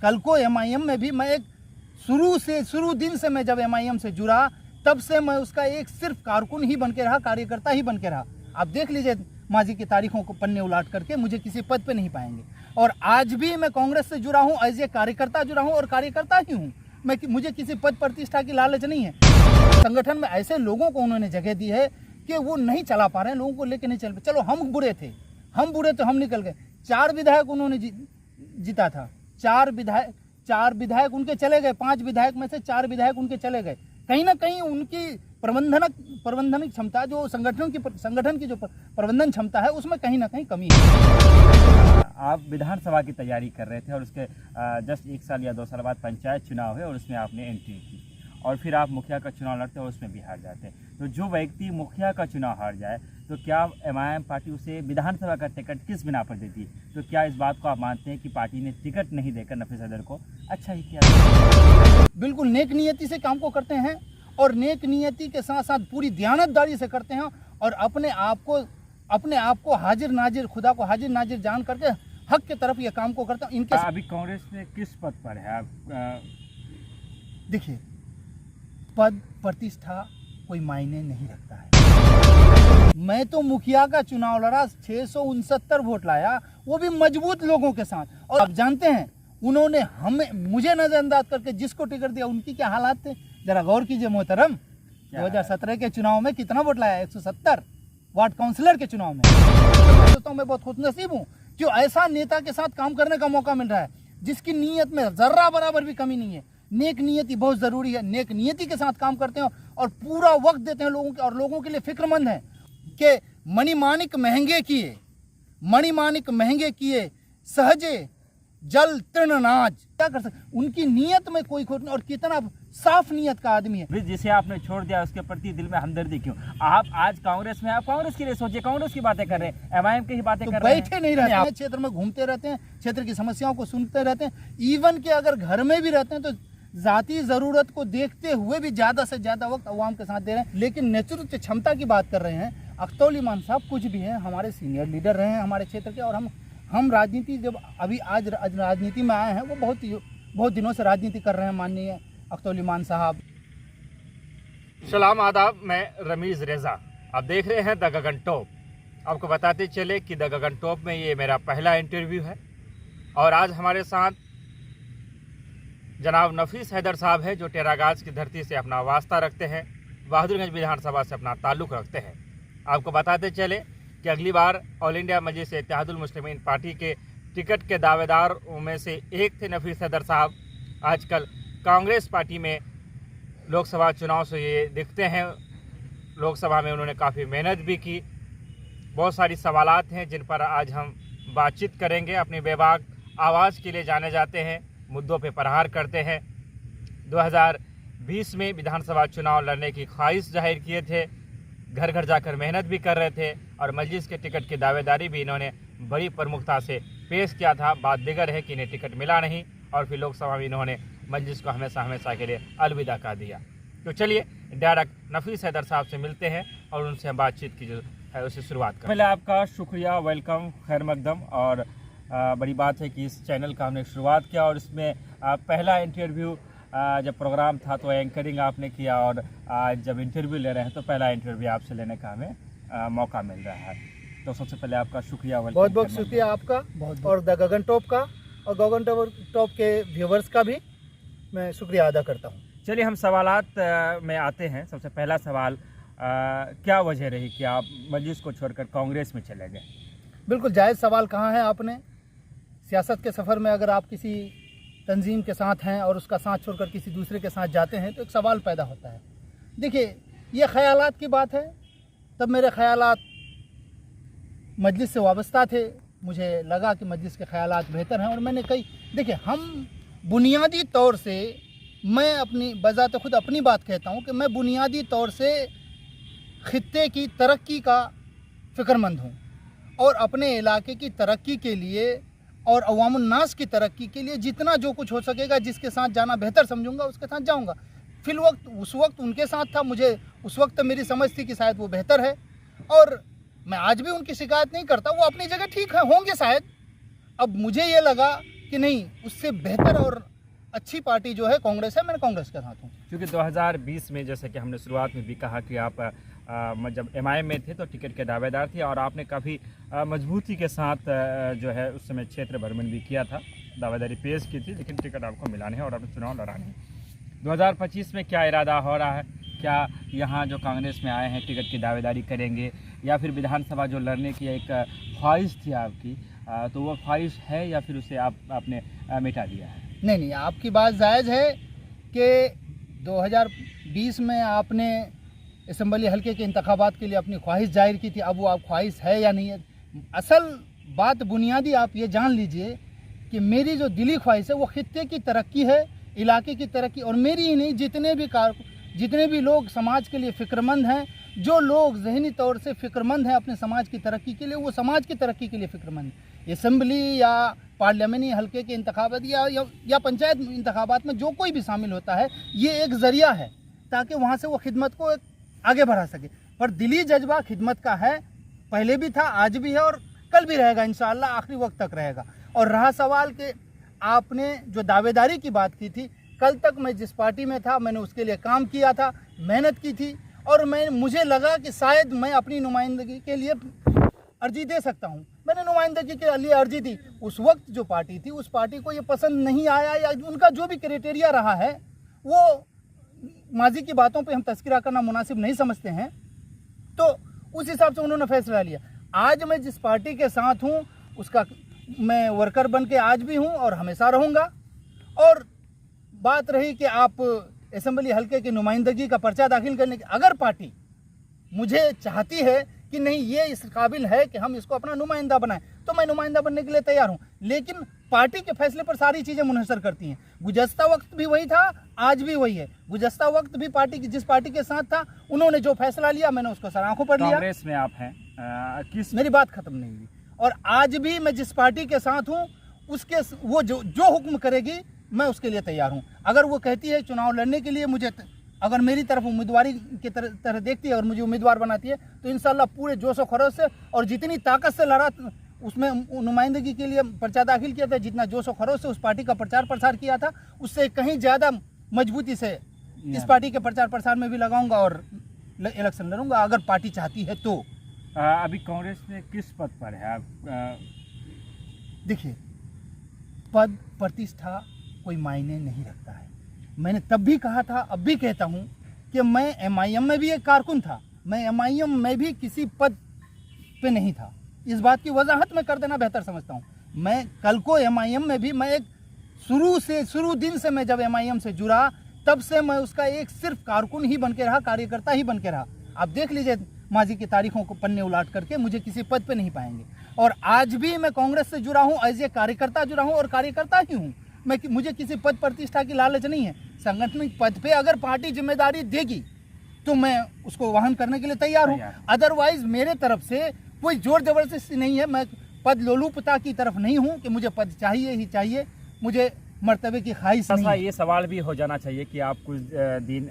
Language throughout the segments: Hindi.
कल को MIM में भी मैं एक शुरू दिन से मैं जब MIM से जुड़ा तब से मैं उसका एक सिर्फ कारकुन ही बन के रहा, कार्यकर्ता ही बन के रहा। आप देख लीजिए माजी की तारीखों को पन्ने उलाट करके मुझे किसी पद पे नहीं पाएंगे। और आज भी मैं कांग्रेस से जुड़ा हूँ, एज ए कार्यकर्ता जुड़ा हूँ और कार्यकर्ता ही हूँ मैं। मुझे किसी पद प्रतिष्ठा की लालच नहीं है। संगठन में ऐसे लोगों को उन्होंने जगह दी है कि वो नहीं चला पा रहे हैं, लोगों को लेके नहीं चल पाए। चलो हम बुरे थे तो हम निकल गए। 4 विधायक उन्होंने जीता था, 4 विधायक उनके चले गए, 5 विधायक में से 4 विधायक उनके चले गए। कहीं ना कहीं उनकी प्रबंधनिक क्षमता, जो संगठन की जो प्रबंधन क्षमता है, उसमें कहीं ना कहीं कमी है। आप विधानसभा की तैयारी कर रहे थे और उसके जस्ट 1 साल या 2 साल बाद पंचायत चुनाव है और उसमें आपने एंट्री की और फिर आप मुखिया का चुनाव लड़ते और उसमें भी हार जाते। तो जो व्यक्ति मुखिया का चुनाव हार जाए तो क्या MIM पार्टी उसे विधानसभा का टिकट किस बिना पर देती? तो क्या इस बात को आप मानते हैं कि पार्टी ने टिकट नहीं देकर नफीस हैदर को अच्छा ही किया? बिल्कुल नेक नियति से काम को करते हैं और नेक नियति के साथ साथ पूरी दयानतदारी से करते हैं और अपने आप को हाजिर नाजिर, खुदा को हाजिर नाजिर जान करके हक की तरफ ये काम को करते हैं। इनके अभी कांग्रेस में किस पद पर है आप? देखिए, पद प्रतिष्ठा कोई मायने नहीं रखता है। मैं तो मुखिया का चुनाव लड़ा, 669 वोट लाया, वो भी मजबूत लोगों के साथ। और आप जानते हैं उन्होंने मुझे नजरअंदाज करके जिसको टिकट दिया उनकी क्या हालात थे, जरा गौर कीजिए मोहतरम। 2017 के चुनाव में कितना वोट लाया? 170 वार्ड काउंसिलर के चुनाव में। मैं सोचता हूँ मैं बहुत खुशनसीब हूँ क्यों ऐसा नेता के साथ काम करने का मौका मिल रहा है जिसकी नीयत में जर्रा बराबर भी कमी नहीं है। नेक नियति बहुत जरूरी है। नेक नियति के साथ काम करते हैं और पूरा वक्त देते हैं लोगों के, और लोगों के लिए फिक्रमंद है कि मणिमाणिक महंगे किए सहजे जल तृणनाज। क्या कर सकते, उनकी नियत में कोई खोट नहीं। और कितना साफ नियत का आदमी है। जिसे आपने छोड़ दिया उसके प्रति दिल में हमदर्दी क्यों? आप आज कांग्रेस में, आप कांग्रेस के लिए सोचिए, कांग्रेस की बातें कर रहे हैं, MIM की ही बातें कर रहे हैं। बैठे नहीं रहते हैं, क्षेत्र में घूमते रहते हैं, क्षेत्र की समस्याओं को सुनते रहते हैं। इवन के अगर घर में भी रहते हैं तो जाती जरूरत को देखते हुए भी ज्यादा से ज्यादा वक्त अवाम के साथ दे रहे हैं। लेकिन नेतृत्व क्षमता की बात कर रहे हैं, अख्तौल ईमान साहब कुछ भी हैं, हमारे सीनियर लीडर रहे हैं हमारे क्षेत्र के। और हम राजनीति जब आज राजनीति में आए हैं, वो बहुत दिनों से राजनीति कर रहे हैं माननीय अख्तौल ईमान साहब। सलाम आदाब, मैं रमीज़ रेज़ा। आप देख रहे हैं द गगन टॉप। आपको बताते चले कि द गगन टॉप में ये मेरा पहला इंटरव्यू है और आज हमारे साथ जनाब नफीस हैदर साहब है, जो टेरागाज की धरती से अपना वास्ता रखते हैं, बहादुरगंज विधानसभा से अपना ताल्लुक़ रखते हैं। आपको बताते चले कि अगली बार ऑल इंडिया मजलिस इत्तेहादुल मुस्लिमीन पार्टी के टिकट के दावेदारों में से एक थे नफीस हैदर साहब। आजकल कांग्रेस पार्टी में लोकसभा चुनाव से ये दिखते हैं। लोकसभा में उन्होंने काफ़ी मेहनत भी की। बहुत सारी सवालात हैं जिन पर आज हम बातचीत करेंगे। अपनी बेबाक आवाज़ के लिए जाने जाते हैं, मुद्दों पे प्रहार करते हैं। 2020 में विधानसभा चुनाव लड़ने की ख्वाहिश जाहिर किए थे, घर घर जाकर मेहनत भी कर रहे थे और मजलिस के टिकट की दावेदारी भी इन्होंने बड़ी प्रमुखता से पेश किया था। बात दिगर है कि इन्हें टिकट मिला नहीं और फिर लोकसभा में इन्होंने मजलिस को हमेशा के लिए अलविदा कह दिया। तो चलिए डायरेक्ट नफीस हैदर साहब से मिलते हैं और उनसे हम बातचीत की जो है उससे शुरुआत करें। पहले आपका शुक्रिया, वेलकम, खैर मकदम। और बड़ी बात है कि इस चैनल का हमने शुरुआत किया और इसमें पहला इंटरव्यू जब प्रोग्राम था तो एंकरिंग आपने किया और आज जब इंटरव्यू ले रहे हैं तो पहला इंटरव्यू आपसे लेने का हमें मौका मिल रहा है। तो सबसे पहले आपका शुक्रिया, बहुत बहुत शुक्रिया आपका और द गगन टॉप का और गगन टॉप के व्यूवर्स का भी मैं शुक्रिया अदा करता हूँ। चलिए हम सवालात में आते हैं। सबसे पहला सवाल, क्या वजह रही कि आप मजलिस को छोड़कर कांग्रेस में चले गए? बिल्कुल जायज़ सवाल कहा है आपने। सियासत के सफ़र में अगर आप किसी तंजीम के साथ हैं और उसका साथ छोड़कर किसी दूसरे के साथ जाते हैं तो एक सवाल पैदा होता है। देखिए, ये ख़यालात की बात है। तब मेरे ख़यालात मजलिस से वाबस्ता थे। मुझे लगा कि मजलिस के ख़यालात बेहतर हैं और मैंने देखिए, हम बुनियादी तौर से, मैं अपनी बज़ात खुद अपनी बात कहता हूँ कि मैं बुनियादी तौर से ख़ित्ते की तरक्की का फ़िक्रमंद हूँ और अपने इलाके की तरक्की के लिए और अवामुन्नास की तरक्की के लिए जितना जो कुछ हो सकेगा, जिसके साथ जाना बेहतर समझूंगा उसके साथ जाऊंगा। उस वक्त उनके साथ था। मुझे उस वक्त मेरी समझ थी कि शायद वो बेहतर है और मैं आज भी उनकी शिकायत नहीं करता। वो अपनी जगह ठीक है, होंगे शायद। अब मुझे ये लगा कि नहीं, उससे बेहतर और अच्छी पार्टी जो है कांग्रेस है, मैं कांग्रेस के साथ हूँ। क्योंकि 2020 में जैसे कि हमने शुरुआत में भी कहा कि आप जब एमआईएम में थे तो टिकट के दावेदार थे और आपने काफ़ी मजबूती के साथ जो है उस समय क्षेत्र भ्रमण भी किया था, दावेदारी पेश की थी, लेकिन टिकट आपको मिला नहीं और आपने चुनाव लड़ा नहीं। 2025 में क्या इरादा हो रहा है? क्या यहाँ जो कांग्रेस में आए हैं टिकट की दावेदारी करेंगे, या फिर विधानसभा जो लड़ने की एक ख्वाहिश थी आपकी, तो वो ख्वाहिश है या फिर उसे आपने मिटा दिया है? नहीं, आपकी बात जायज़ है कि 2020 में आपने असम्बली हल्के के इंतखाबात के लिए अपनी ख्वाहिश जाहिर की थी। अब वो आप ख्वाहिश है या नहीं है, असल बात बुनियादी आप ये जान लीजिए कि मेरी जो दिली ख्वाहिश है वो खित्ते की तरक्की है, इलाके की तरक्की। और मेरी ही नहीं, जितने भी लोग समाज के लिए फ़िक्रमंद हैं, जो लोग जहनी तौर से फ़िक्रमंद हैं अपने समाज की तरक्की के लिए, वो समाज की तरक्की के लिए फ़िक्रमंद है। असम्बली या पार्लियामेंटी हल्के के इंतखाबात या पंचायत इंतखाबात में जो कोई भी शामिल होता है, ये एक ज़रिया है ताकि वहाँ से वो खिदमत को आगे बढ़ा सके। पर दिली जज्बा खिदमत का है, पहले भी था, आज भी है और कल भी रहेगा, इंशाअल्लाह आखिरी वक्त तक रहेगा। और रहा सवाल कि आपने जो दावेदारी की बात की थी, कल तक मैं जिस पार्टी में था मैंने उसके लिए काम किया था, मेहनत की थी, और मुझे लगा कि शायद मैं अपनी नुमाइंदगी के लिए अर्जी दे सकता हूं। मैंने नुमाइंदगी के लिए अर्जी दी। उस वक्त जो पार्टी थी, उस पार्टी को ये पसंद नहीं आया, या उनका जो भी क्राइटेरिया रहा है, वो माजी की बातों पे हम तस्करा करना मुनासिब नहीं समझते हैं, तो उस हिसाब से उन्होंने फैसला लिया। आज मैं जिस पार्टी के साथ हूँ उसका मैं वर्कर बन के आज भी हूँ और हमेशा रहूँगा। और बात रही कि आप असम्बली हल्के की नुमाइंदगी का पर्चा दाखिल करने की, अगर पार्टी मुझे चाहती है कि नहीं ये इस काबिल है कि हम इसको अपना नुमाइंदा बनाएं, तो मैं नुमाइंदा बनने के लिए तैयार हूं। लेकिन पार्टी के फैसले पर सारी चीज़ें मुनहसर करती हैं। गुज़श्ता वक्त भी वही था, आज भी वही है। गुज़श्ता वक्त भी जिस पार्टी के साथ था, उन्होंने जो फैसला लिया मैंने उसको सर आंखों पर लिया। कांग्रेस में आप हैं, मेरी बात खत्म नहीं हुई। और आज भी मैं जिस पार्टी के साथ हूँ उसके वो जो हुक्म करेगी मैं उसके लिए तैयार हूँ। अगर वो कहती है चुनाव लड़ने के लिए मुझे, अगर मेरी तरफ उम्मीदवारी की तरह देखती है और मुझे उम्मीदवार बनाती है, तो इंशाल्लाह पूरे जोश और खरोश से और जितनी ताकत से लड़ा, उसमें नुमाइंदगी के लिए पर्चा दाखिल किया था, जितना जोश और खरोश से उस पार्टी का प्रचार प्रसार किया था, उससे कहीं ज़्यादा मजबूती से इस पार्टी के प्रचार प्रसार में भी लगाऊंगा और इलेक्शन लड़ूंगा, अगर पार्टी चाहती है तो। अभी कांग्रेस में किस पद पर है आप? देखिए, पद प्रतिष्ठा कोई मायने नहीं रखता है। मैंने तब भी कहा था, अब भी कहता हूं कि मैं एमआईएम में भी एक कारकुन था, मैं एमआईएम में भी किसी पद पे नहीं था। इस बात की वजाहत मैं कर देना बेहतर समझता हूं। मैं कल को एमआईएम में भी, मैं एक शुरू दिन से मैं जब एमआईएम से जुड़ा तब से मैं उसका एक सिर्फ कारकुन ही बन के रहा, कार्यकर्ता ही बन के रहा। आप देख लीजिए माजी की तारीखों को पन्ने उलाट करके, मुझे किसी पद पे नहीं पाएंगे। और आज भी मैं कांग्रेस से जुड़ा हूँ, एज ए कार्यकर्ता जुड़ा हूँ और कार्यकर्ता ही हूँ। मुझे किसी पद प्रतिष्ठा की लालच नहीं है। संगठनिक पद पे अगर पार्टी जिम्मेदारी देगी तो मैं उसको वहन करने के लिए तैयार हूँ। अदरवाइज मेरे तरफ से कोई जोर जबरदस्ती नहीं है। मैं पद लोलुपता की तरफ नहीं हूँ कि मुझे पद चाहिए ही चाहिए, मुझे मर्तबे की ख्वाहिश नहीं है। ये सवाल भी हो जाना चाहिए कि आप कुछ दिन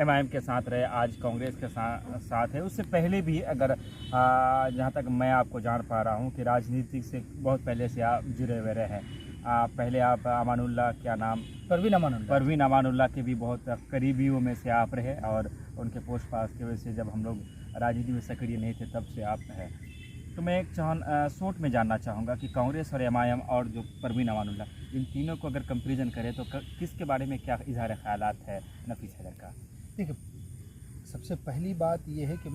एमआईएम के साथ रहे, आज कांग्रेस के साथ है। उससे पहले भी अगर जहाँ तक मैं आपको जान पा रहा हूँ कि राजनीति से बहुत पहले से आप जुड़े हुए रहे हैं। पहले आप अमानुल्लाह, क्या नाम, परवीन अमानुल्लाह के भी बहुत करीबियों में से आप रहे और उनके पोस्ट पास की वजह से जब हम लोग राजनीति में सक्रिय नहीं थे तब से आप हैं। तो मैं एक शॉर्ट में जानना चाहूँगा कि कांग्रेस और एमआईएम और जो परवीन अमानुल्लाह, इन तीनों को अगर कंपेरिजन करें तो किसके बारे में क्या इजहार ख्यालात है नफीस हैदर का? देखिए, सबसे पहली बात यह है कि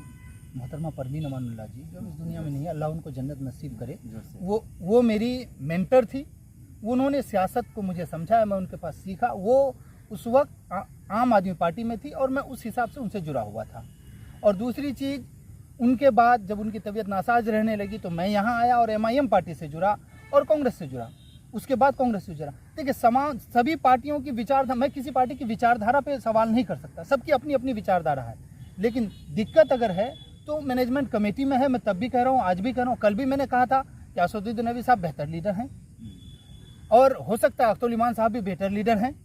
मोहतरमा परवीन अमानुल्लाह जी जो इस दुनिया में नहीं है, अल्लाह उनको जन्नत नसीब करे। वो मेरी मेंटर थी। उन्होंने सियासत को मुझे समझाया, मैं उनके पास सीखा। वो उस वक्त आम आदमी पार्टी में थी और मैं उस हिसाब से उनसे जुड़ा हुआ था। और दूसरी चीज़, उनके बाद जब उनकी तबीयत नासाज रहने लगी तो मैं यहाँ आया और एमआईएम पार्टी से जुड़ा और कांग्रेस से जुड़ा। उसके बाद कांग्रेस से जुड़ा। देखिए, सभी पार्टियों की विचारधारा, मैं किसी पार्टी की विचारधारा पे सवाल नहीं कर सकता, सबकी अपनी अपनी विचारधारा है। लेकिन दिक्कत अगर है तो मैनेजमेंट कमेटी में है। मैं तब भी कह रहा हूँ, आज भी कह रहा हूँ, कल भी मैंने कहा था कि असदुद्दीन नबी साहब बेहतर लीडर हैं और हो सकता है अख्तरुल ईमान साहब भी बेहतर लीडर हैं,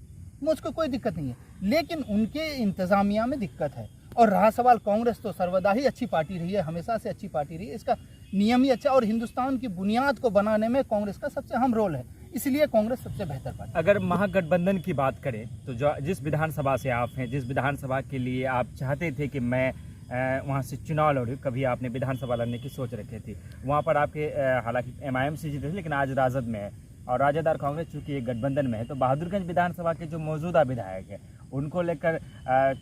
मुझको कोई दिक्कत नहीं है। लेकिन उनके इंतज़ामिया में दिक्कत है। और रहा सवाल, कांग्रेस तो सर्वदा ही अच्छी पार्टी रही है, हमेशा से अच्छी पार्टी रही है, इसका नियम ही अच्छा। और हिंदुस्तान की बुनियाद को बनाने में कांग्रेस का सबसे अहम रोल है। इसलिए कांग्रेस सबसे बेहतर पार्टी। अगर महागठबंधन की बात करें तो जो जिस विधानसभा से आप हैं, जिस विधानसभा के लिए आप चाहते थे कि मैं वहाँ से चुनाव लड़ूँ, कभी आपने विधानसभा लड़ने की सोच रखी थी, वहाँ पर आपके हालांकि MIM से जीते थे लेकिन आज राजद में है, और राजद और कांग्रेस चूँकि एक गठबंधन में है, तो बहादुरगंज विधानसभा के जो मौजूदा विधायक हैं उनको लेकर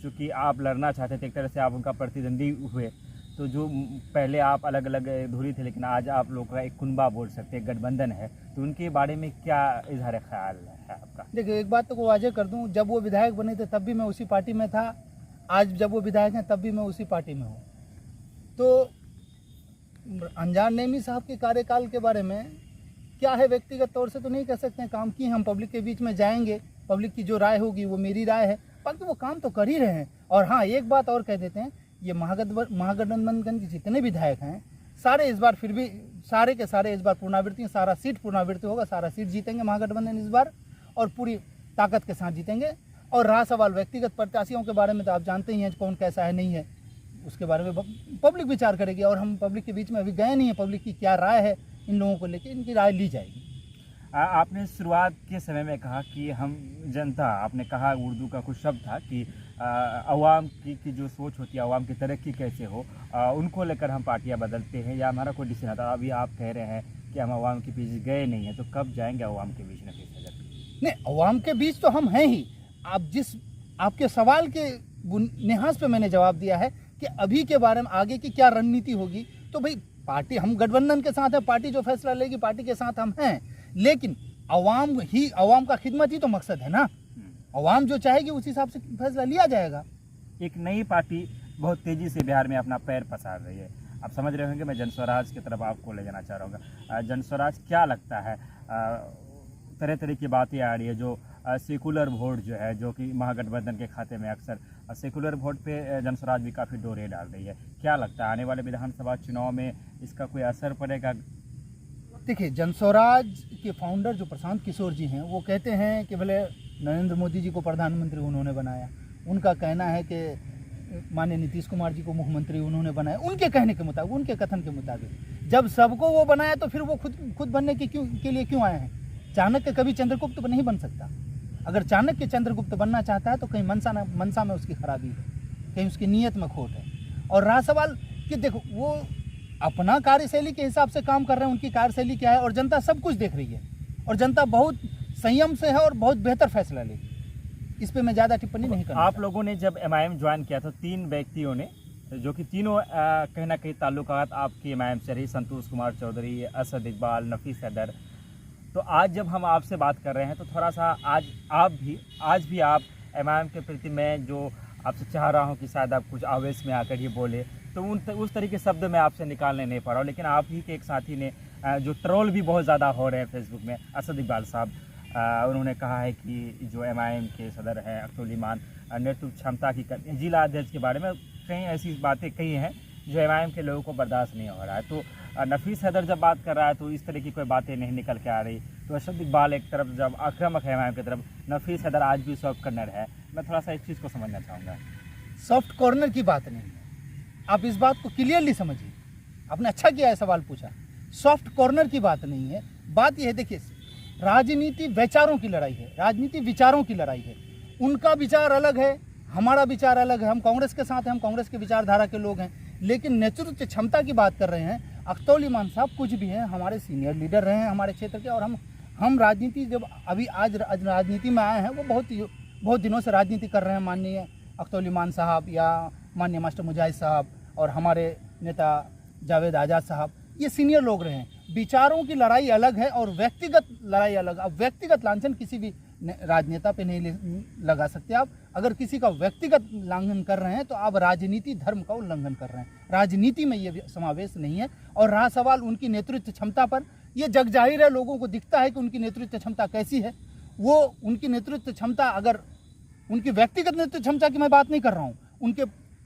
चूँकि आप लड़ना चाहते थे, एक तरह से आप उनका प्रतिद्वंदी हुए, तो जो पहले आप अलग अलग धुरी थे लेकिन आज आप लोग का एक कुनबा बोल सकते हैं, गठबंधन है, तो उनके बारे में क्या इजहार ख्याल है आपका? देखिए, एक बात तो को वाजे कर दूं, जब वो विधायक बने थे तब भी मैं उसी पार्टी में था, आज जब वो विधायक हैं तब भी मैं उसी पार्टी में हूँ। तो अनजान नेमी साहब के कार्यकाल के बारे में क्या है, व्यक्तिगत तौर से तो नहीं कह सकते हैं, काम किए हम पब्लिक के बीच में जाएंगे, पब्लिक की जो राय होगी वो मेरी राय है, बाकी वो काम तो कर ही रहे हैं। और हाँ, एक बात और कह देते हैं, ये महागठबंधन के जितने विधायक हैं सारे इस बार फिर भी सारे के सारे इस बार पुनरावृत्ति, सारा सीट पुनरावृत्ति होगा, सारा सीट जीतेंगे महागठबंधन इस बार, और पूरी ताकत के साथ जीतेंगे। और रहा सवाल व्यक्तिगत प्रत्याशियों के बारे में, तो आप जानते ही हैं कौन कैसा है नहीं है, उसके बारे में पब्लिक विचार करेगी, और हम पब्लिक के बीच में अभी गए नहीं हैं, पब्लिक की क्या राय है इन लोगों को लेकर, इनकी राय ली जाएगी। आपने शुरुआत के समय में कहा कि हम जनता, आपने कहा उर्दू का कुछ शब्द था कि अवाम की जो सोच होती है, अवाम की तरक्की कैसे हो, उनको लेकर हम पार्टियां बदलते हैं या हमारा कोई डिसीजन आता। अभी आप कह रहे हैं कि हम अवाम के बीच गए नहीं हैं, तो कब जाएंगे अवाम के बीच? नहीं, अवाम के बीच तो हम हैं ही। आपके सवाल के लिहाज पे मैंने जवाब दिया है कि अभी के बारे में आगे की क्या रणनीति होगी, तो भाई पार्टी, हम गठबंधन के साथ है, पार्टी जो फैसला लेगी पार्टी के साथ हम हैं, लेकिन अवाम का खिदमत ही तो मकसद है ना। अवाम जो चाहेगी उस हिसाब से फैसला लिया जाएगा। एक नई पार्टी बहुत तेजी से बिहार में अपना पैर पसार रही है, आप समझ रहे होंगे मैं जनस्वराज की तरफ आपको ले जाना चाह रहा हूँ। जनस्वराज क्या लगता है, तरह तरह की बातें आ रही है, जो सेकुलर वोट जो है, जो कि महागठबंधन के खाते में अक्सर सेकुलर वोट पे जनस्वराज भी काफ़ी डोरे डाल रही है, क्या लगता है आने वाले विधानसभा चुनाव में इसका कोई असर पड़ेगा? देखिए, जनस्वराज के फाउंडर जो प्रशांत किशोर जी हैं, वो कहते हैं कि भले नरेंद्र मोदी जी को प्रधानमंत्री उन्होंने बनाया, उनका कहना है कि माननीय नीतीश कुमार जी को मुख्यमंत्री उन्होंने बनाया, उनके कहने के मुताबिक, उनके कथन के मुताबिक। जब सबको वो बनाया तो फिर वो खुद बनने के लिए क्यों आए हैं? चाणक्य कभी चंद्रगुप्त नहीं बन सकता। अगर चाणक्य चंद्रगुप्त बनना चाहता है तो कहीं मनसा में उसकी खराबी है, कहीं उसकी नीयत में खोट है। और रहा सवाल कि देखो, वो अपना कार्यशैली के हिसाब से काम कर रहे हैं, उनकी कार्यशैली क्या है, और जनता सब कुछ देख रही है, और जनता बहुत संयम से है और बहुत बेहतर फैसला लेगी। इस पे मैं ज़्यादा टिप्पणी नहीं करूँगा। आप लोगों ने जब MIM ज्वाइन किया तो 3 व्यक्तियों ने, जो कि तीनों कहीं ना कहीं ताल्लुकात आपकी MIM से रही, संतोष कुमार चौधरी, असद इकबाल, नफीस हैदर, तो आज जब हम आपसे बात कर रहे हैं तो थोड़ा सा आज भी आप MIM के प्रति मैं जो आपसे चाह रहा हूं कि शायद आप कुछ आवेश में आकर ही बोले, तो उस तरीके शब्द मैं आपसे निकालने नहीं पा रहा हूं, लेकिन आप ही के एक साथी ने जो ट्रोल भी बहुत ज़्यादा हो रहे हैं फेसबुक में, असद इकबाल साहब, उन्होंने कहा है कि जो MIM के सदर हैं अख्तरुल ईमान नेतृत्व क्षमता की जिला अध्यक्ष के बारे में कई ऐसी बातें कही हैं जो MIM के लोगों को बर्दाश्त नहीं हो रहा है। तो नफीस हैदर जब बात कर रहा है तो इस तरह की कोई बातें नहीं निकल के आ रही, तो असद इकबाल एक तरफ जब आक्रामक है MIM की तरफ, नफीस हैदर आज भी सॉफ्ट कॉर्नर है। मैं थोड़ा सा इस चीज़ को समझना चाहूँगा। सॉफ्ट कॉर्नर की बात नहीं है, आप इस बात को क्लियरली समझिए। आपने अच्छा किया है सवाल पूछा। सॉफ्ट कॉर्नर की बात नहीं है, बात यह है, देखिए, राजनीति विचारों की लड़ाई है, राजनीति विचारों की लड़ाई है। उनका विचार अलग है, हमारा विचार अलग है। हम कांग्रेस के साथ हैं, हम कांग्रेस की विचारधारा के लोग हैं, लेकिन नेतृत्व क्षमता की बात कर रहे हैं। अख्तरुल ईमान साहब कुछ भी हैं, हमारे सीनियर लीडर रहे हैं हमारे क्षेत्र के, और हम राजनीति जब अभी आज राजनीति में आए हैं, वो बहुत दिनों से राजनीति कर रहे हैं। माननीय अख्तरुल ईमान साहब या माननीय मास्टर मुजाहिद साहब और हमारे नेता जावेद आज़ाद साहब, ये सीनियर लोग रहे हैं। विचारों की लड़ाई अलग है और व्यक्तिगत लड़ाई अलग। अब व्यक्तिगत लांछन किसी भी राजनेता पे नहीं लगा सकते आप। अगर किसी का व्यक्तिगत उल्लंघन कर रहे हैं तो आप राजनीति धर्म का उल्लंघन कर रहे हैं, राजनीति में ये समावेश नहीं है। और रहा सवाल उनकी नेतृत्व क्षमता पर, ये जग जाहिर है, लोगों को दिखता है कि उनकी नेतृत्व क्षमता कैसी है। वो उनकी नेतृत्व क्षमता, अगर उनकी व्यक्तिगत नेतृत्व क्षमता की मैं बात नहीं कर रहा हूँ,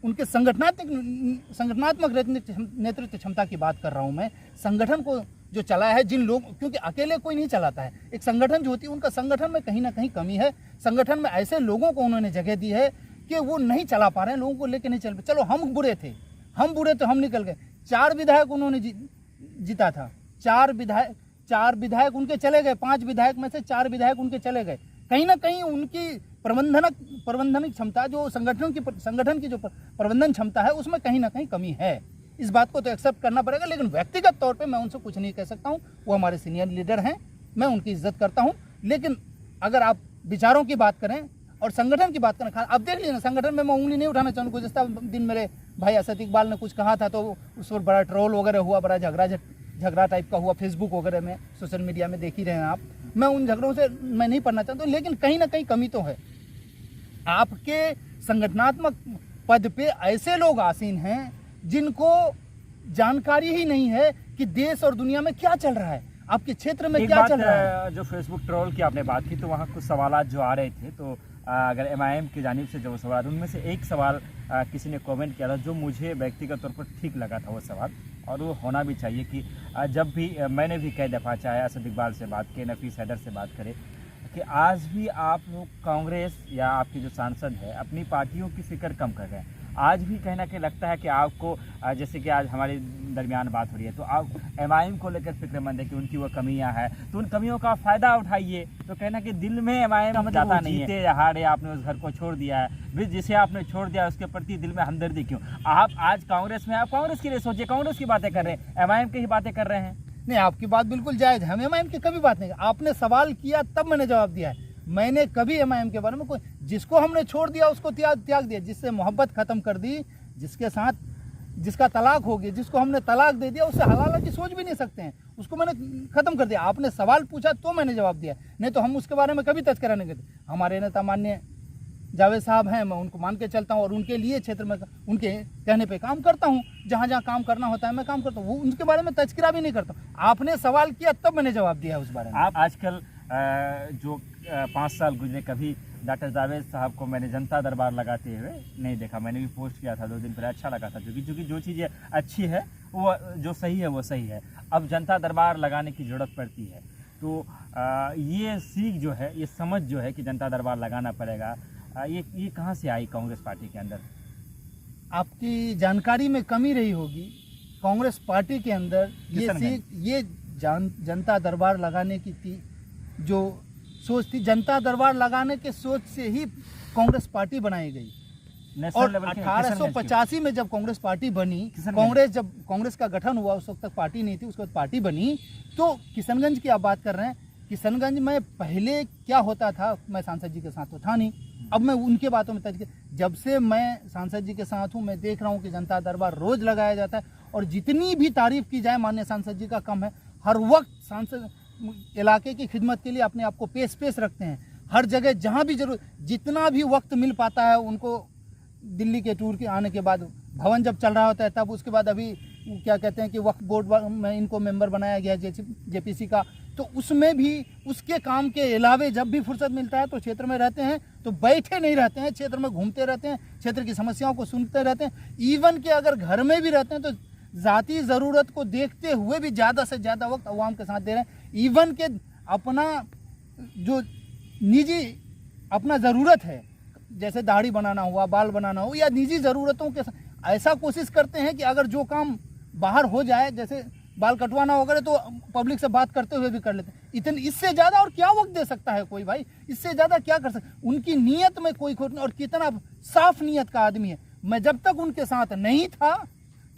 उनके संगठनात्मक नेतृत्व क्षमता की बात कर रहा हूँ मैं। संगठन को जो चलाया है जिन लोग, क्योंकि अकेले कोई नहीं चलाता है, एक संगठन जो होती है, उनका संगठन में कहीं ना कहीं कमी है। संगठन में ऐसे लोगों को उन्होंने जगह दी है कि वो नहीं चला पा रहे हैं, लोगों को लेके नहीं चल पा। चलो हम बुरे थे, हम निकल गए। 4 विधायक उन्होंने जीता था, 4 विधायक उनके चले गए, 5 विधायक में से 4 विधायक उनके चले गए। कहीं ना कहीं उनकी प्रबंधनिक क्षमता, जो संगठन की जो प्रबंधन क्षमता है, उसमें कहीं ना कहीं कमी है। इस बात को तो एक्सेप्ट करना पड़ेगा। लेकिन व्यक्तिगत तौर पे मैं उनसे कुछ नहीं कह सकता हूँ, वो हमारे सीनियर लीडर हैं, मैं उनकी इज्जत करता हूँ। लेकिन अगर आप विचारों की बात करें और संगठन की बात करें, अब देख लीजिए संगठन में मैं उंगली नहीं उठाना चाहूँगा। गुज़िश्ता दिन मेरे भाई असद इकबाल ने कुछ कहा था तो उस पर बड़ा ट्रोल वगैरह हुआ, बड़ा झगड़ा टाइप का हुआ फेसबुक वगैरह में, सोशल मीडिया में देख ही रहे हैं आप। मैं उन झगड़ों से मैं नहीं पढ़ना चाहता हूँ। लेकिन कहीं ना कहीं कमी तो है। आपके संगठनात्मक पद पे ऐसे लोग आसीन हैं जिनको जानकारी ही नहीं है कि देश और दुनिया में क्या चल रहा है, आपके क्षेत्र में क्या चल रहा है। जो फेसबुक ट्रोल की आपने बात की तो वहाँ कुछ सवाल जो आ रहे थे, तो अगर MIM की जानिब से जो सवाल, उनमें से एक सवाल किसी ने कमेंट किया था जो मुझे व्यक्तिगत तौर पर ठीक लगा था वो सवाल, और वो होना भी चाहिए कि जब भी मैंने भी कई दफ़ा चाहे असद इकबाल से बात करें, नफीस हैदर से बात करें, कि आज भी आप लोग कांग्रेस या आपके जो सांसद है अपनी पार्टियों की फिक्र कम कर रहे हैं। आज भी कहीं ना कहीं लगता है कि आपको, जैसे कि आज हमारे दरमियान बात हो रही है, तो आप MIM को लेकर फिक्रमंद है कि उनकी वो कमियां हैं, तो उन कमियों का फ़ायदा उठाइए। तो कहना कि दिल में MIM जाता नहीं है, जीते या हारे आपने उस घर को छोड़ दिया है, भी जिसे आपने छोड़ दिया उसके प्रति दिल में हमदर्दी क्यों? आप आज कांग्रेस में, आप कांग्रेस के लिए सोचिए, कांग्रेस की बातें कर रहे हैं, MIM की ही बातें कर रहे हैं। नहीं, आपकी बात बिल्कुल जायज़ है। हम MIM की कभी बात नहीं, आपने सवाल किया तब मैंने जवाब दिया है। मैंने कभी MIM के बारे में कोई, जिसको हमने छोड़ दिया उसको त्याग दिया, जिससे मोहब्बत ख़त्म कर दी, जिसके साथ जिसका तलाक हो गया, जिसको हमने तलाक दे दिया, उससे हलाला की सोच भी नहीं सकते हैं, उसको मैंने ख़त्म कर दिया। आपने सवाल पूछा तो मैंने जवाब दिया, नहीं तो हम उसके बारे में कभी तज़किरा नहीं करते। हमारे नेता माननीय जावेद साहब हैं, मैं उनको मान के चलता हूँ और उनके लिए क्षेत्र में उनके कहने पे काम करता हूँ। जहाँ जहाँ काम करना होता है मैं काम करता हूँ, वो उनके बारे में तज़किरा भी नहीं करता। आपने सवाल किया तब मैंने जवाब दिया है उस बारे में। आप आजकल जो 5 साल गुजरे, कभी डॉक्टर जावेद साहब को मैंने जनता दरबार लगाते हुए नहीं देखा। मैंने भी पोस्ट किया था 2 दिन पहले, अच्छा लगा था, क्योंकि जो चीज़ें अच्छी है वो जो सही है वो सही है। अब जनता दरबार लगाने की ज़रूरत पड़ती है, तो ये सीख जो है, ये समझ जो है कि जनता दरबार लगाना पड़ेगा, ये कहाँ से आई कांग्रेस पार्टी के अंदर? आपकी जानकारी में कमी रही होगी। कांग्रेस पार्टी के अंदर ये सीख, ये जनता दरबार लगाने की जो सोच थी, जनता दरबार लगाने के सोच से ही कांग्रेस पार्टी बनाई गई। और 1885 में जब कांग्रेस पार्टी बनी, जब कांग्रेस का गठन हुआ उस वक्त तक पार्टी नहीं थी, उसके बाद पार्टी बनी। तो किशनगंज की आप बात कर रहे हैं, किशनगंज में पहले क्या होता था, मैं सांसद जी के साथ तो था नहीं, अब मैं उनके बातों में जब से मैं सांसद जी के साथ हूँ, मैं देख रहा हूँ कि जनता दरबार रोज लगाया जाता है, और जितनी भी तारीफ की जाए माननीय सांसद जी का कम है। हर वक्त सांसद इलाके की खिदमत के लिए अपने आप को पेश रखते हैं, हर जगह जहाँ भी जरूर, जितना भी वक्त मिल पाता है उनको। दिल्ली के टूर के आने के बाद भवन जब चल रहा होता है तब, उसके बाद अभी क्या कहते हैं कि वक्फ बोर्ड में इनको मेंबर बनाया गया JPC का, तो उसमें भी उसके काम के अलावे जब भी फुर्सत मिलता है तो क्षेत्र में रहते हैं, तो बैठे नहीं रहते हैं, क्षेत्र में घूमते रहते हैं, क्षेत्र की समस्याओं को सुनते रहते हैं। इवन के अगर घर में भी रहते हैं तो ज़ाती ज़रूरत को देखते हुए भी ज़्यादा से ज़्यादा वक्त अवाम के साथ दे रहे हैं। इवन के अपना जो निजी अपना ज़रूरत है, जैसे दाढ़ी बनाना हुआ, बाल बनाना हो, या निजी ज़रूरतों के ऐसा कोशिश करते हैं कि अगर जो काम बाहर हो जाए, जैसे बाल कटवाना वगैरह, तो पब्लिक से बात करते हुए भी कर लेते हैं। इतनी इससे ज़्यादा और क्या वक्त दे सकता है कोई भाई? इससे ज़्यादा क्या कर सकता? उनकी नीयत में कोई खोट नहीं, और कितना साफ नीयत का आदमी है। मैं जब तक उनके साथ नहीं था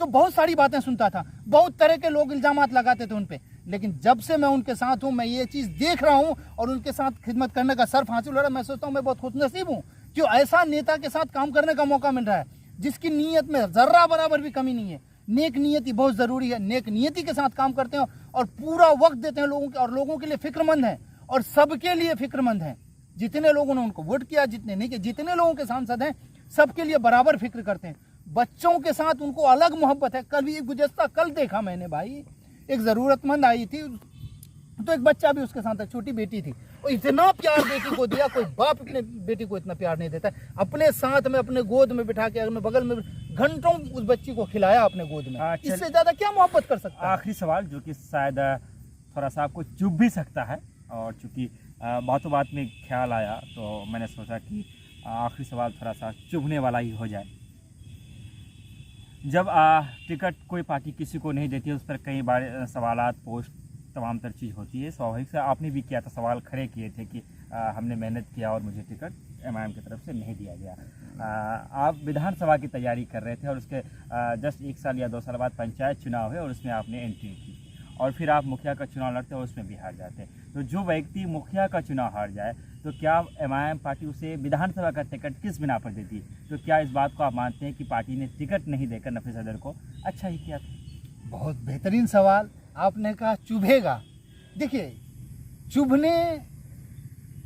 तो बहुत सारी बातें सुनता था, बहुत तरह के लोग इल्ज़ामात लगाते थे उन पर, लेकिन जब से मैं उनके साथ हूँ, मैं ये चीज़ देख रहा हूँ और उनके साथ खिदमत करने का सर्फ हासिल हो रहा है, मैं सोचता हूँ मैं बहुत खुशनसीब हूँ कि ऐसा नेता के साथ काम करने का मौका मिल रहा है जिसकी नीयत में ज़र्रा बराबर भी कमी नहीं है। नेक नियति बहुत ज़रूरी है, नेक नियति के साथ काम करते हैं और पूरा वक्त देते हैं लोगों के, और लोगों के लिए फिक्रमंद हैं, और सबके लिए फिक्रमंद हैं। जितने लोगों ने उनको वोट किया, जितने नहीं किया, जितने लोगों के सांसद हैं, सबके लिए बराबर फिक्र करते हैं। बच्चों के साथ उनको अलग मोहब्बत है। कल देखा मैंने भाई, एक ज़रूरतमंद आई थी, तो एक बच्चा भी उसके साथ था, छोटी बेटी थी, और इतना प्यार बेटी को दिया, कोई बाप अपने बेटी को इतना प्यार नहीं देता। अपने साथ में, अपने गोद में बिठा के, अपने बगल में घंटों उस बच्ची को खिलाया अपने गोद में। इससे ज़्यादा क्या मोहब्बत कर सकता है? आखिरी सवाल जो कि शायद थोड़ा सा आपको चुभ भी सकता है, और चूँकि बातों बात में ख्याल आया तो मैंने सोचा कि आखिरी सवाल थोड़ा सा चुभने वाला ही हो जाए। जब टिकट कोई पार्टी किसी को नहीं देती है, उस पर कई बार सवालात पोस्ट तमाम तर चीज़ होती है। स्वाभाविक से आपने भी किया था, सवाल खड़े किए थे कि हमने मेहनत किया और मुझे टिकट एमआईएम की तरफ से नहीं दिया गया। आप विधानसभा की तैयारी कर रहे थे और उसके जस्ट 1 साल या 2 साल बाद पंचायत चुनाव है और उसमें आपने एंट्री की और फिर आप मुखिया का चुनाव लड़ते और उसमें भी हार जाते। तो जो व्यक्ति मुखिया का चुनाव हार जाए तो क्या एमआईएम पार्टी उसे विधानसभा का टिकट किस बिना पर देती? तो क्या इस बात को आप मानते हैं कि पार्टी ने टिकट नहीं देकर नफीस हैदर को अच्छा ही किया था? बहुत बेहतरीन सवाल आपने कहा, चुभेगा। देखिए, चुभने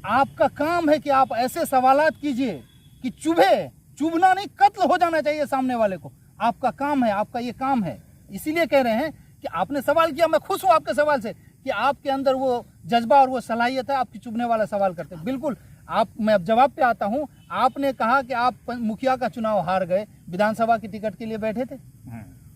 आपका काम है कि आप ऐसे सवालात कीजिए कि चुभना नहीं, कत्ल हो जाना चाहिए सामने वाले को। आपका काम है, आपका ये काम है। इसीलिए कह रहे हैं कि आपने सवाल किया, मैं खुश हूँ आपके सवाल से कि आपके अंदर वो जज्बा और वो सलाहियत है, आपकी चुभने वाला सवाल करते हैं। बिल्कुल, मैं अब जवाब पे आता हूँ। आपने कहा कि आप मुखिया का चुनाव हार गए, विधानसभा की टिकट के लिए बैठे थे।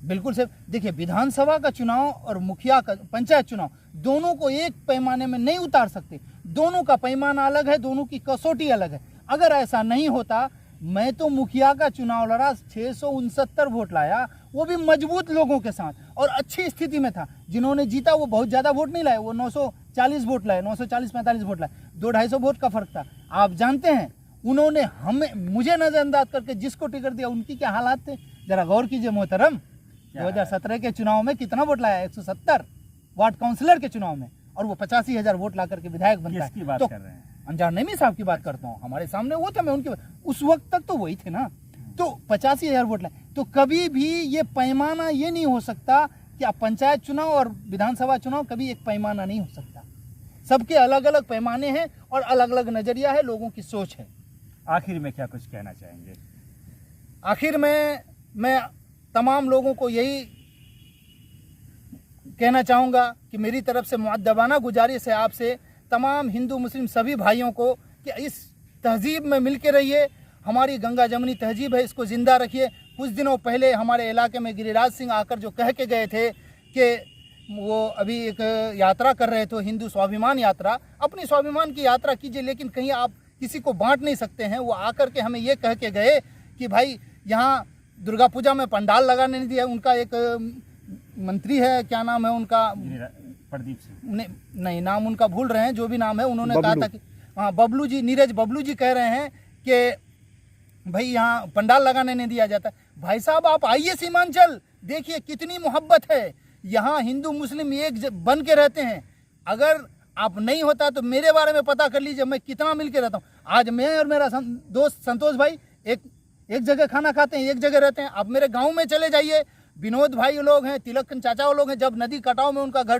बिल्कुल से देखिए, विधानसभा का चुनाव और मुखिया का पंचायत चुनाव दोनों को एक पैमाने में नहीं उतार सकते। दोनों का पैमाना अलग है, दोनों की कसौटी अलग है। अगर ऐसा नहीं होता, मैं तो मुखिया का चुनाव लड़ा, 669 वोट लाया, वो भी मजबूत लोगों के साथ और अच्छी स्थिति में था। जिन्होंने जीता वो बहुत ज़्यादा वोट नहीं लाए, वो 940 वोट लाए, 940-45 वोट लाए, 200-250 वोट का फर्क था। आप जानते हैं उन्होंने मुझे नज़रअंदाज करके जिसको टिकट दिया उनकी क्या हालात थे, जरा गौर कीजिए मोहतरम। 2017 के चुनाव में कितना वोट लाया? 170 वार्ड काउंसिलर के चुनाव में, और वो 85,000 वोट ला करके विधायक बनता है। बात तो कर रहे हैं? अंजार नईमी साहब की बात करता हूँ, हमारे सामने वो थे, मैं उनकी उस वक्त तक तो वही थे ना। तो 85,000 वोट लाए। तो कभी भी ये पैमाना ये नहीं हो सकता कि आप पंचायत चुनाव और विधानसभा चुनाव कभी एक पैमाना नहीं हो सकता। सबके अलग अलग पैमाने हैं और अलग अलग नजरिया है, लोगों की सोच है। आखिर में क्या कुछ कहना चाहेंगे? आखिर में मैं तमाम लोगों को यही कहना चाहूँगा कि मेरी तरफ से मुअद्दबाना गुजारिश है आपसे, तमाम हिंदू मुस्लिम सभी भाइयों को, कि इस तहजीब में मिल के रहिए। हमारी गंगा जमनी तहजीब है, इसको ज़िंदा रखिए। कुछ दिनों पहले हमारे इलाके में गिरिराज सिंह आकर जो कह के गए थे कि वो अभी एक यात्रा कर रहे थे, हिंदू स्वाभिमान यात्रा। अपनी स्वाभिमान की यात्रा कीजिए, लेकिन कहीं आप किसी को बांट नहीं सकते हैं। वो आकर के हमें ये कह के गए कि भाई यहाँ दुर्गा पूजा में पंडाल लगाने नहीं दिया। उनका एक मंत्री है, क्या नाम है उनका, प्रदीप सिंह, नहीं नाम उनका भूल रहे हैं, जो भी नाम है, उन्होंने कहा था कि हाँ बबलू जी, नीरज बबलू जी कह रहे हैं कि भाई यहाँ पंडाल लगाने नहीं दिया जाता। भाई साहब आप आइए सीमांचल, देखिए कितनी मोहब्बत है यहाँ, हिंदू मुस्लिम एक बन के रहते हैं। अगर आप नहीं होता तो मेरे बारे में पता कर लीजिए, मैं कितना मिल के रहता हूँ। आज मैं और मेरा दोस्त संतोष भाई एक जगह खाना खाते हैं, एक जगह रहते हैं। आप मेरे गांव में चले जाइए, विनोद भाई लोग हैं, तिलक चाचा लोग हैं। जब नदी कटाव में उनका घर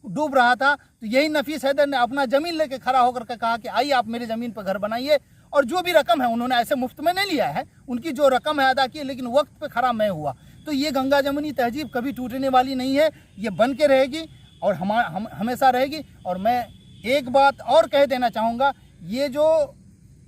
डूब रहा था तो यही नफीस हैदर ने अपना ज़मीन लेके खड़ा होकर के कहा कि आइए आप मेरी ज़मीन पर घर बनाइए। और जो भी रकम है उन्होंने ऐसे मुफ्त में नहीं लिया है, उनकी जो रकम है अदा की, लेकिन वक्त पे खड़ा मैं हुआ। तो ये गंगा जमनी तहजीब कभी टूटने वाली नहीं है, ये बन के रहेगी और हमेशा रहेगी। और मैं एक बात और कह देना चाहूँगा, ये जो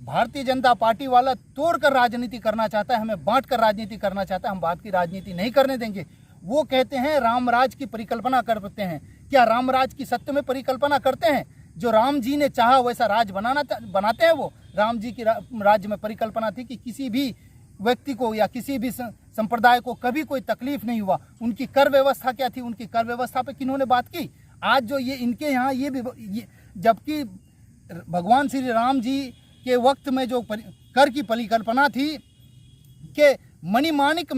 भारतीय जनता पार्टी वाला तोड़ कर राजनीति करना चाहता है, हमें बांट कर राजनीति करना चाहता है, हम बात की राजनीति नहीं करने देंगे। वो कहते हैं रामराज की परिकल्पना करते हैं, क्या रामराज की सत्य में परिकल्पना करते हैं? जो राम जी ने चाहा वैसा राज बनाते हैं वो? राम जी की राज्य में परिकल्पना थी कि किसी भी व्यक्ति को या किसी भी संप्रदाय को कभी कोई तकलीफ नहीं हुआ। उनकी कर व्यवस्था क्या थी? उनकी कर व्यवस्था पे किन्होंने बात की? आज जो ये इनके यहाँ ये जबकि भगवान श्री राम जी के वक्त में जो कर की परिकल्पना थी कि मणिमाणिक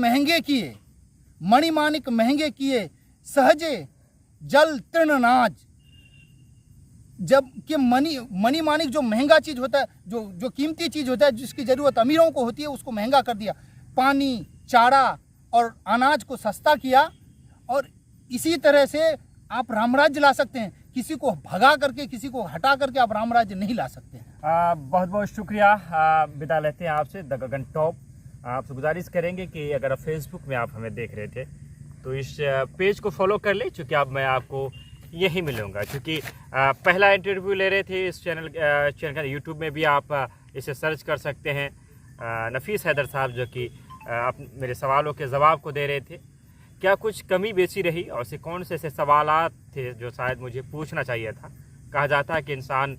महंगे किए सहजे जल तृणनाज, जब कि मणिमाणिक जो महंगा चीज़ होता है, जो कीमती चीज़ होता है, जिसकी ज़रूरत अमीरों को होती है, उसको महंगा कर दिया। पानी, चारा और अनाज को सस्ता किया। और इसी तरह से आप रामराज्य ला सकते हैं। किसी को भगा करके, किसी को हटा करके आप रामराज्य नहीं ला सकते। बहुत बहुत शुक्रिया। विदा लेते हैं आपसे द गगन टॉप। आपसे गुजारिश करेंगे कि अगर आप फेसबुक में आप हमें देख रहे थे तो इस पेज को फॉलो कर ले, क्योंकि अब मैं आपको यही मिलूंगा। क्योंकि पहला इंटरव्यू ले रहे थे इस चैनल का, यूट्यूब में भी आप इसे सर्च कर सकते हैं। नफीस हैदर साहब जो कि मेरे सवालों के जवाब को दे रहे थे। क्या कुछ कमी बेची रही और से कौन से ऐसे सवालात थे जो शायद मुझे पूछना चाहिए था? कहा जाता है कि इंसान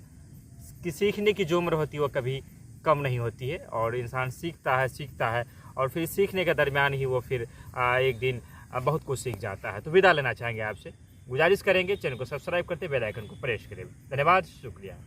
की सीखने की जो उम्र होती है वो कभी कम नहीं होती है, और इंसान सीखता है और फिर सीखने के दरमियान ही वो फिर एक दिन बहुत कुछ सीख जाता है। तो विदा लेना चाहेंगे आपसे। गुजारिश करेंगे चैनल को सब्सक्राइब करते बेल आइकन को प्रेस करें। धन्यवाद, शुक्रिया।